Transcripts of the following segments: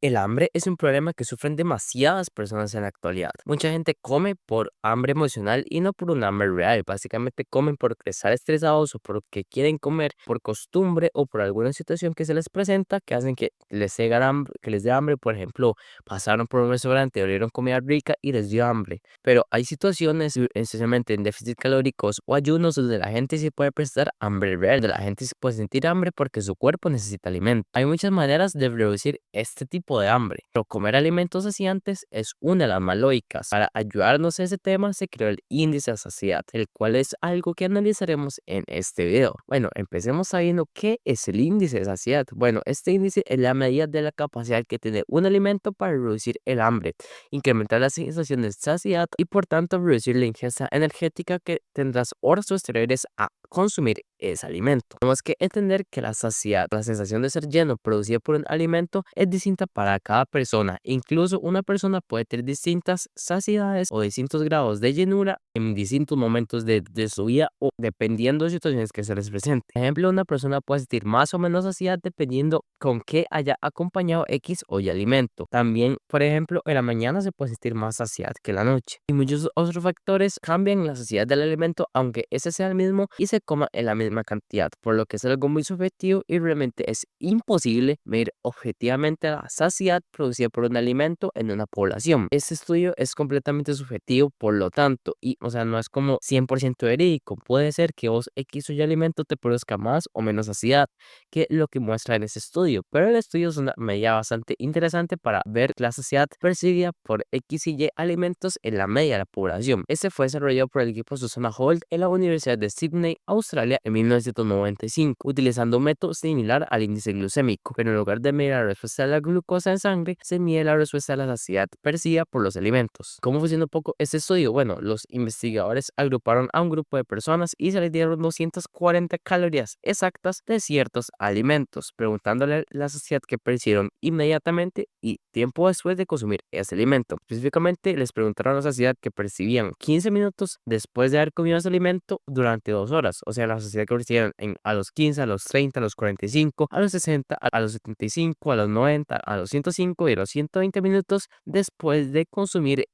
El hambre es un problema que sufren demasiadas personas en la actualidad. Mucha gente come por hambre emocional y no por un hambre real. Básicamente comen porque están estresados o porque quieren comer por costumbre o por alguna situación que se les presenta que hacen que les dé hambre. Por ejemplo, pasaron por un restaurante, olieron comida rica y les dio hambre. Pero hay situaciones, especialmente en déficit calóricos o ayunos, donde la gente sí puede prestar hambre real, donde la gente sí puede sentir hambre porque su cuerpo necesita alimento. Hay muchas maneras de reducir este tipo de hambre, pero comer alimentos saciantes es una de las más lógicas. Para ayudarnos a ese tema se creó el índice de saciedad, el cual es algo que analizaremos en este video. Bueno, empecemos sabiendo qué es el índice de saciedad. Bueno, este índice es la medida de la capacidad que tiene un alimento para reducir el hambre, incrementar la sensación de saciedad y por tanto reducir la ingesta energética que tendrás horas posteriores a consumir ese alimento. Tenemos que entender que la saciedad, la sensación de ser lleno producida por un alimento es distinta para cada persona. Incluso una persona puede tener distintas saciedades o distintos grados de llenura en distintos momentos de su vida o dependiendo de situaciones que se les presenten. Por ejemplo, una persona puede sentir más o menos saciedad dependiendo con qué haya acompañado X o Y alimento. También, por ejemplo, en la mañana se puede sentir más saciedad que en la noche. Y muchos otros factores cambian la saciedad del alimento, aunque ese sea el mismo y se coma en la misma cantidad, por lo que es algo muy subjetivo y realmente es imposible medir objetivamente la saciedad producida por un alimento en una población. Este estudio es completamente subjetivo, por lo tanto, y o sea, no es como 100% verídico. Puede ser que vos X o Y alimento te produzca más o menos saciedad que lo que muestra en ese estudio, pero el estudio es una medida bastante interesante para ver la saciedad percibida por X y Y alimentos en la media de la población. Este fue desarrollado por el equipo Susana Holt en la Universidad de Sydney, Australia, en 1995, utilizando un método similar al índice glucémico, pero en lugar de medir la respuesta de la glucosa en sangre, se mide la respuesta de la saciedad percibida por los alimentos. ¿Cómo funciona un poco este estudio? Bueno, los investigadores agruparon a un grupo de personas y se les dieron 240 calorías exactas de ciertos alimentos, preguntándole la saciedad que percibieron inmediatamente y tiempo después de consumir ese alimento. Específicamente, les preguntaron la saciedad que percibían 15 minutos después de haber comido ese alimento durante 2 horas, o sea, la saciedad que percibían a los 15, a los 30, a los 45, a los 60, a los 75, a los 90, a los 105 y a los 120 minutos después de consumir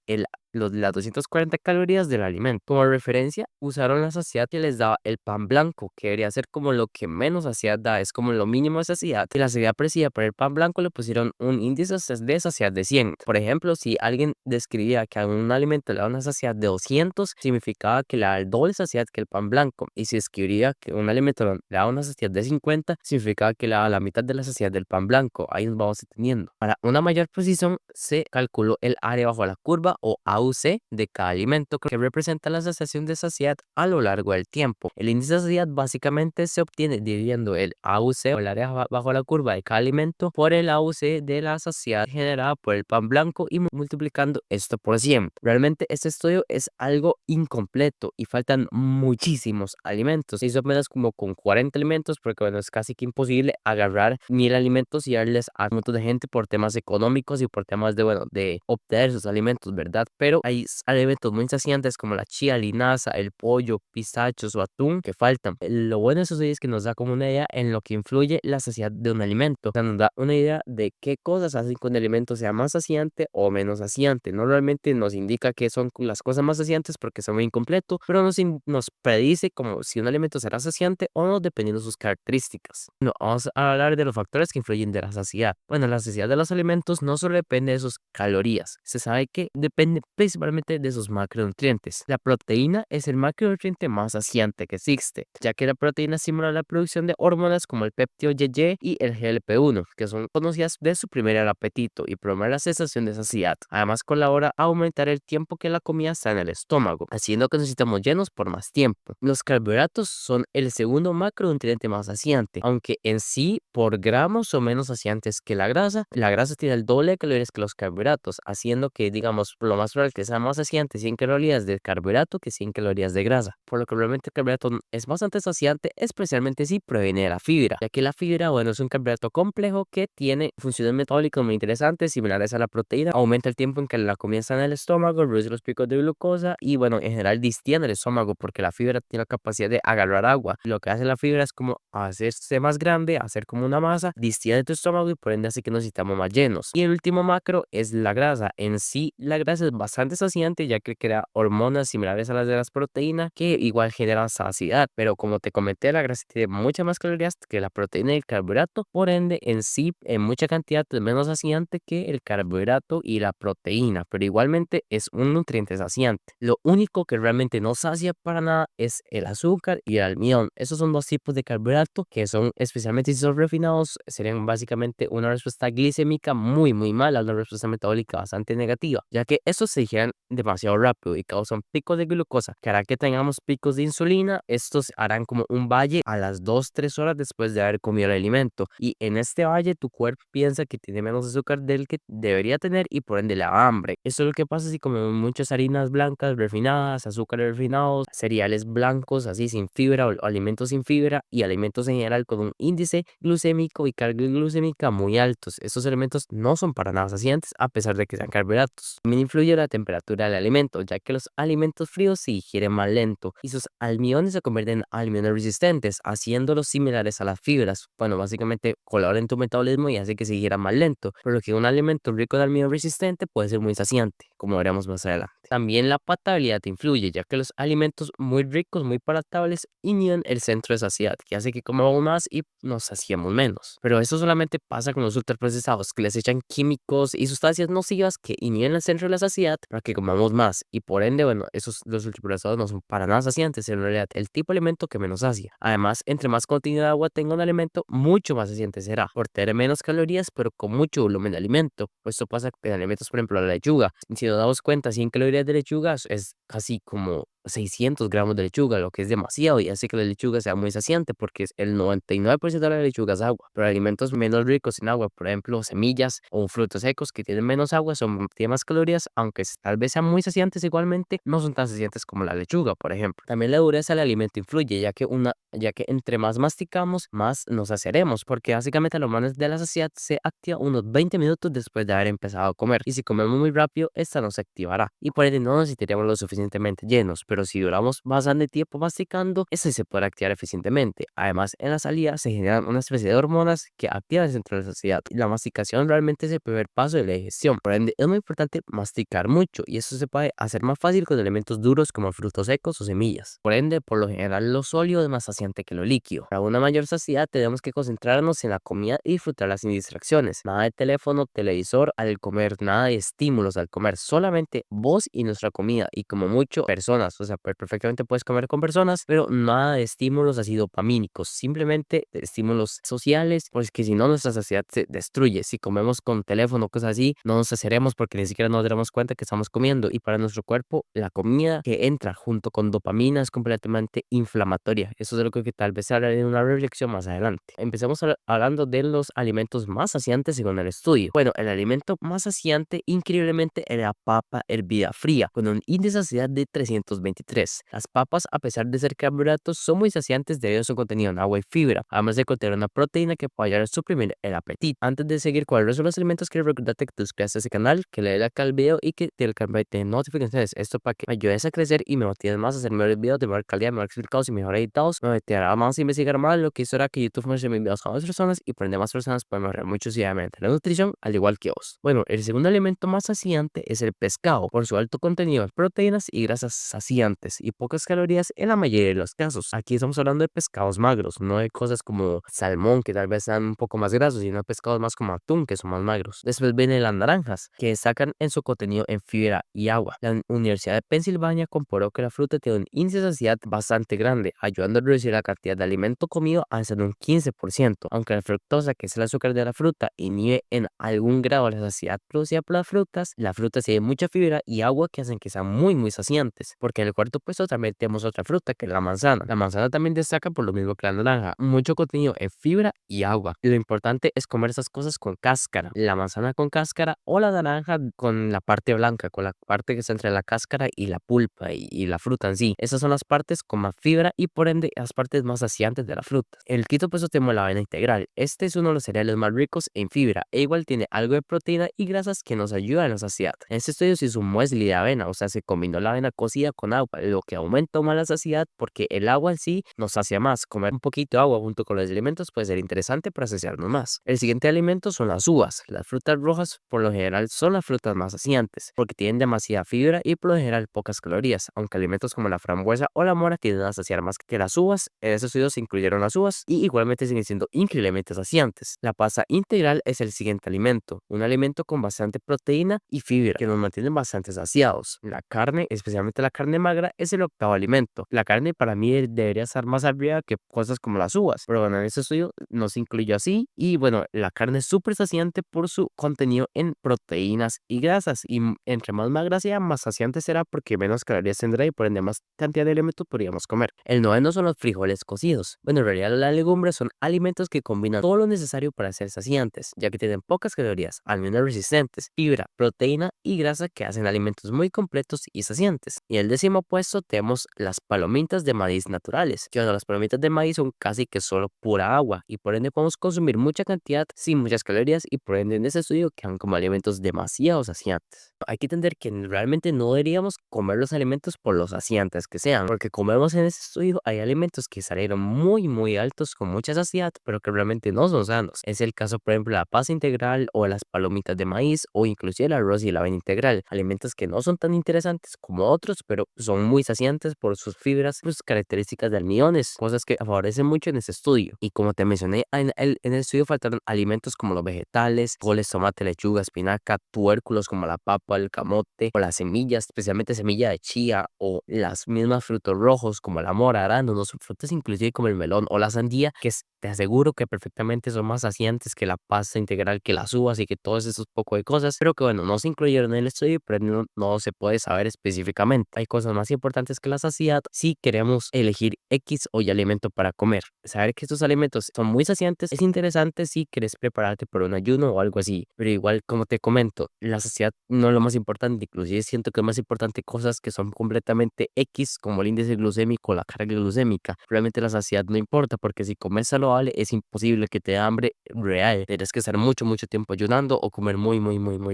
las 240 calorías del alimento. Como referencia, usaron la saciedad que les daba el pan blanco, que debería ser como lo que menos saciedad da, es como lo mínimo de saciedad. Y la saciedad percibida por el pan blanco le pusieron un índice de saciedad de 100. Por ejemplo, si alguien describía que a un alimento le da una saciedad de 200, significaba que le da el doble saciedad que el pan blanco. Y si escribiría que un alimento le da una saciedad de 50, significaba que le da la mitad de la saciedad del pan blanco. Ahí nos vamos entendiendo. Para una mayor precisión, se calculó el área bajo la curva o AUC de cada alimento, que representa la sensación de saciedad a lo largo del tiempo. El índice de saciedad básicamente se obtiene dividiendo el AUC o el área bajo la curva de cada alimento por el AUC de la saciedad generada por el pan blanco y multiplicando esto por 100. Realmente este estudio es algo incompleto y faltan muchísimos alimentos. Se hizo apenas como con 40 alimentos porque bueno, es casi que imposible agarrar 1000 alimentos y darles a un montón de gente por temas económicos y por temas de, bueno, de obtener sus alimentos, ¿verdad? Pero hay alimentos muy saciantes como la chía, linaza, el pollo, pistachos o atún que faltan. Lo bueno de eso sí es que nos da como una idea en lo que influye la saciedad de un alimento. O sea, nos da una idea de qué cosas hacen que un alimento sea más saciante o menos saciante. No realmente nos indica qué son las cosas más saciantes porque son muy incompleto, pero nos predice como si un alimento será saciante o no dependiendo de sus características. Bueno, vamos a hablar de los factores que influyen de la saciedad. Bueno, la saciedad de los alimentos no solo depende de sus calorías, se sabe que depende principalmente de sus macronutrientes. La proteína es el macronutriente más saciante que existe, ya que la proteína estimula la producción de hormonas como el péptido YY y el GLP-1, que son conocidas de suprimir el apetito y promover la sensación de saciedad. Además, colabora a aumentar el tiempo que la comida está en el estómago, haciendo que nos sintamos llenos por más tiempo. Los carbohidratos son el segundo macronutriente más saciante, aunque en sí por gramos son menos saciantes que la grasa. La grasa tiene el doble de calorías que los carbohidratos, haciendo que, digamos, lo más probable natural que sea más saciante 100 calorías de carbohidrato que 100 calorías de grasa, por lo que realmente el carbohidrato es bastante saciante, especialmente si proviene de la fibra, ya que la fibra, bueno, es un carbohidrato complejo que tiene funciones metabólicas muy interesantes, similares a la proteína, aumenta el tiempo en que la comida está en el estómago, reduce los picos de glucosa y, bueno, en general distiende el estómago porque la fibra tiene la capacidad de agarrar agua. Lo que hace la fibra es como hacerse más grande, hacer como una masa, distiende tu estómago y por ende hace que nos sintamos más llenos. Y el último macro es la grasa. En sí, la grasa es bastante saciante ya que crea hormonas similares a las de las proteínas que igual generan saciedad, pero como te comenté, la grasa tiene muchas más calorías que la proteína y el carbohidrato, por ende en sí en mucha cantidad es menos saciante que el carbohidrato y la proteína, pero igualmente es un nutriente saciante. Lo único que realmente no sacia para nada es el azúcar y el almidón. Esos son dos tipos de carbohidrato que son, especialmente si son refinados, serían básicamente una respuesta glicémica muy mala, una respuesta metabólica bastante negativa, ya que estos se digeren demasiado rápido y causan picos de glucosa, que hará que tengamos picos de insulina. Estos harán como un valle a las 2-3 horas después de haber comido el alimento, y en este valle tu cuerpo piensa que tiene menos azúcar del que debería tener y por ende le da hambre. Eso es lo que pasa si comemos muchas harinas blancas refinadas, azúcares refinados, cereales blancos así sin fibra o alimentos sin fibra y alimentos en general con un índice glucémico y carga glucémica muy altos. Estos alimentos no son para nada saciantes a pesar de que sean carbohidratos. También influye la temperatura del alimento, ya que los alimentos fríos se digieren más lento y sus almidones se convierten en almidones resistentes, haciéndolos similares a las fibras. Bueno, básicamente colaboran en tu metabolismo y hace que se digiera más lento, por lo que un alimento rico de almidón resistente puede ser muy saciante, como veremos más adelante. También la palatabilidad influye, ya que los alimentos muy ricos, muy palatables, inhiben el centro de saciedad, que hace que comamos más y nos saciemos menos. Pero esto solamente pasa con los ultraprocesados, que les echan químicos y sustancias nocivas que inhiben el centro de la saciedad para que comamos más. Y por ende, bueno, los ultraprocesados no son para nada saciantes, en realidad el tipo de alimento que menos sacia. Además, entre más contenido de agua tenga un alimento, mucho más saciante será, por tener menos calorías, pero con mucho volumen de alimento. Pues esto pasa en alimentos, por ejemplo, la lechuga. Si nos damos cuenta, 100 calorías de lechuga es casi como 600 gramos de lechuga, lo que es demasiado y hace que la lechuga sea muy saciante porque el 99% de la lechuga es agua. Pero alimentos menos ricos en agua, por ejemplo, semillas o frutos secos que tienen menos agua, tienen más calorías, aunque tal vez sean muy saciantes igualmente, no son tan saciantes como la lechuga, por ejemplo. También la dureza del alimento influye, ya que entre más masticamos, más nos saciaremos, porque básicamente la hormona de la saciedad se activa unos 20 minutos después de haber empezado a comer, y si comemos muy rápido, esta no se activará, y por ende no necesitaríamos lo suficientemente llenos, pero si duramos bastante tiempo masticando, esta se puede activar eficientemente. Además, en la salida se generan una especie de hormonas que activan el centro de la saciedad, y la masticación realmente es el primer paso de la digestión, por ende es muy importante masticar mucho, y eso se puede hacer más fácil con alimentos duros como frutos secos o semillas. Por ende, por lo general, lo sólido es más saciante que lo líquido. Para una mayor saciedad tenemos que concentrarnos en la comida y disfrutarla sin distracciones. Nada de teléfono, televisor al comer, nada de estímulos al comer, solamente vos y nuestra comida, y como mucho personas, o sea, perfectamente puedes comer con personas, pero nada de estímulos así dopamínicos, simplemente de estímulos sociales, pues que si no nuestra saciedad se destruye. Si comemos con teléfono, cosas así, no nos saciaremos porque ni siquiera nos daremos cuenta que estamos comiendo, y para nuestro cuerpo la comida que entra junto con dopamina es completamente inflamatoria. Eso es algo que tal vez se hará en una reflexión más adelante. Empecemos hablando de los alimentos más saciantes según el estudio. Bueno, el alimento más saciante increíblemente es la papa hervida fría, con un índice de saciedad de 323. Las papas, a pesar de ser carbohidratos, son muy saciantes debido a su contenido en agua y fibra, además de contener una proteína que puede ayudar a suprimir el apetito. Antes de seguir con el resto de los alimentos, quiero recordarte que te suscribas a este canal, que le des like al video y que te el campanita de notificaciones. Esto para que me ayudes a crecer y me motives más a hacer mejores videos de mejor calidad, mejor explicados y mejor editados. Me motivará más a investigar más, lo que hizo que YouTube muestre mis videos a otras personas y por ende más personas pueden mejorar mucho sencillamente la nutrición, al igual que vos. Bueno, el segundo alimento más saciante es el pescado, por su alto contenido de proteínas y grasas saciantes y pocas calorías en la mayoría de los casos. Aquí estamos hablando de pescados magros, no de cosas como salmón, que tal vez sean un poco más grasos, sino de pescados más como atún, que son más magros. Después vienen las naranjas, que destacan en su contenido en fibra y agua. La Universidad de Pensilvania comprobó que la fruta tiene un índice de saciedad bastante grande, ayudando a reducir la cantidad de alimento comido hasta un 15%, aunque la fructosa, que es el azúcar de la fruta, inhibe en algún grado la saciedad producida por las frutas. La fruta tiene mucha fibra y agua que hacen que sean muy saciantes, porque el cuarto puesto también tenemos otra fruta que es la manzana. La manzana también destaca por lo mismo que la naranja, mucho contenido en fibra y agua. Y lo importante es comer esas cosas con cáscara, la manzana con cáscara o la naranja con la parte blanca, con la parte que está entre la cáscara y la pulpa y la fruta en sí. Esas son las partes con más fibra y por ende las partes más saciantes de la fruta. En el quinto puesto tenemos la avena integral. Este es uno de los cereales más ricos en fibra e igual tiene algo de proteína y grasas que nos ayudan a la saciedad. En este estudio se hizo un muesli de avena, o sea, se combinó la avena cocida con agua, lo que aumenta más la saciedad porque el agua en sí nos sacia más. Comer un poquito de agua junto con los alimentos puede ser interesante para saciarnos más. El siguiente alimento son las uvas. Las frutas rojas por lo general son las frutas más saciantes porque tienen demasiada fibra y por lo general pocas calorías, aunque alimentos como la frambuesa o la mora tienden a saciar más que las uvas. En este estudio se incluyeron las uvas y igualmente siguen siendo increíblemente saciantes. La pasta integral es el siguiente alimento, un alimento con bastante proteína y fibra que nos mantienen bastante saciados. La carne, especialmente la carne magra, es el octavo alimento. La carne para mí debería estar más arriba que cosas como las uvas, pero bueno, en este estudio no se incluyó así y bueno, la carne es súper saciante por su contenido en proteínas y grasas y entre más magra sea, más saciante será porque menos calorías tendrá y por ende más cantidad de elementos podríamos comer. El noveno son los frijoles cocidos. Bueno, en realidad las legumbres son alimentos que combinan todo lo necesario para ser saciantes, ya que tienen pocas calorías, almidones resistentes, fibra, proteína y grasa que hacen alimentos muy completos y saciantes. Y el décimo puesto tenemos las palomitas de maíz naturales, que bueno, las palomitas de maíz son casi que solo pura agua y por ende podemos consumir mucha cantidad sin muchas calorías y por ende en ese estudio quedan como alimentos demasiado saciantes. Hay que entender que realmente no deberíamos comer los alimentos por los saciantes que sean, porque comemos en ese estudio hay alimentos que salieron muy altos con mucha saciedad, pero que realmente no son sanos. Es el caso, por ejemplo, de la pasta integral o las palomitas de maíz o inclusive el arroz y la avena integral, alimentos que no son tan interesantes como otros, pero son muy saciantes por sus fibras, sus características de almidones, cosas que favorecen mucho en este estudio. Y como te mencioné, en el estudio faltaron alimentos como los vegetales, coles, tomate, lechuga, espinaca, tubérculos como la papa, el camote o las semillas, especialmente semilla de chía o las mismas frutos rojos como la mora, arándanos, frutas inclusive como el melón o la sandía, te aseguro que perfectamente son más saciantes que la pasta integral, que las uvas y que todos esos poco de cosas, pero que bueno, no se incluyeron en el estudio, pero no se puede saber específicamente. Hay cosas más importantes que la saciedad si queremos elegir X o Y alimento para comer. Saber que estos alimentos son muy saciantes es interesante si quieres prepararte por un ayuno o algo así, pero igual como te comento, la saciedad no es lo más importante, inclusive siento que es más importante cosas que son completamente X como el índice glucémico o la carga glucémica. Realmente la saciedad no importa porque si comes saludable es imposible que te dé hambre real. Tienes que estar mucho tiempo ayunando o comer muy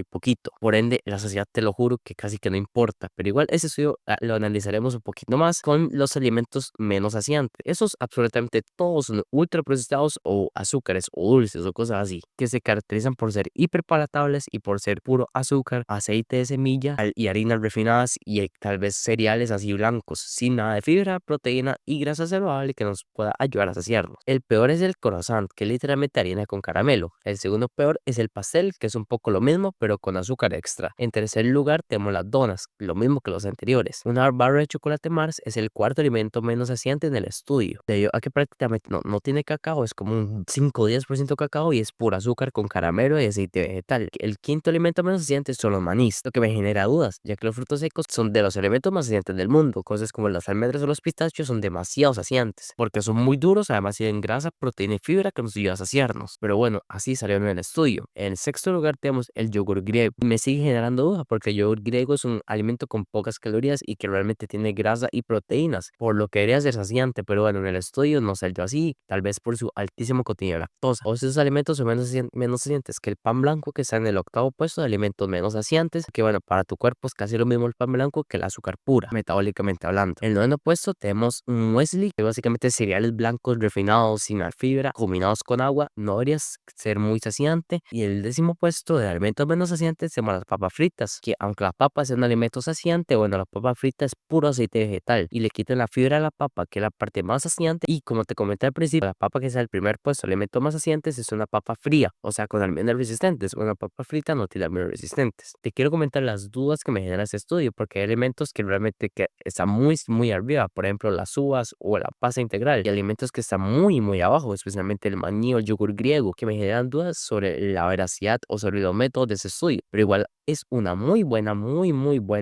poquito. Por ende, la saciedad te lo juro que casi que no importa. Pero igual ese estudio lo analizaremos un poquito más con los alimentos menos saciantes. Esos absolutamente todos son ultraprocesados o azúcares o dulces o cosas así, que se caracterizan por ser hiperpalatables y por ser puro azúcar, aceite de semilla y harinas refinadas y tal vez cereales así blancos, sin nada de fibra, proteína y grasa saludable que nos pueda ayudar a saciarnos. El peor es el croissant, que es literalmente harina con caramelo. El segundo peor es el pastel, que es un poco lo mismo, pero con azúcar extra. En tercer lugar tenemos las donas, lo mismo que los anteriores. Una barra de chocolate Mars es el cuarto alimento menos saciante en el estudio, debido a que prácticamente no tiene cacao, es como un 5 o 10% cacao y es puro azúcar con caramelo y aceite vegetal. El quinto alimento menos saciante son los manís, lo que me genera dudas, ya que los frutos secos son de los alimentos más saciantes del mundo. Cosas como las almendras o los pistachos son demasiado saciantes, porque son muy duros, además tienen grasa, proteína y fibra que nos ayuda a saciarnos. Pero bueno, así salió en el estudio. En sexto lugar tenemos el yogur griego. Me sigue generando duda porque el yogur griego es un alimento con pocas calorías y que realmente tiene grasa y proteínas, por lo que debería ser saciante, pero bueno, en el estudio no salió así, tal vez por su altísimo contenido de lactosa. O esos alimentos son menos saciantes que el pan blanco, que está en el octavo puesto de alimentos menos saciantes, que bueno, para tu cuerpo es casi lo mismo el pan blanco que el azúcar pura, metabólicamente hablando. En el noveno puesto tenemos un muesli, que básicamente es cereales blancos refinados sin fibra, combinados con agua, no debería ser muy saciante. Y el décimo puesto de alimentos menos saciantes tenemos las papas fritas, que aunque la papa sea un alimento saciante, bueno, la papa frita es puro aceite vegetal y le quitan la fibra a la papa, que es la parte más saciante. Y como te comenté al principio, la papa que es el primer puesto de alimentos más saciantes es una papa fría, o sea, con almendras resistentes. Una papa frita no tiene almendras resistentes. Te quiero comentar las dudas que me genera este estudio, porque hay alimentos que realmente que están muy arriba, por ejemplo, las uvas o la pasta integral, y alimentos que están muy abajo, especialmente el maní o el yogur griego, que me generan dudas sobre la veracidad o sobre los métodos de ese estudio. Pero igual es una muy buena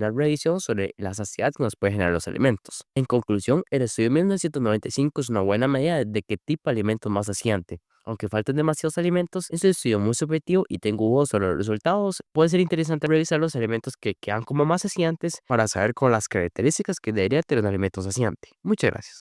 revisión sobre la saciedad que nos puede generar los alimentos. En conclusión, el estudio de 1995 es una buena medida de qué tipo de alimento es más saciante. Aunque faltan demasiados alimentos, es un estudio muy subjetivo y tengo dudas sobre los resultados. Puede ser interesante revisar los alimentos que quedan como más saciantes para saber con las características que debería tener un alimento saciante. Muchas gracias.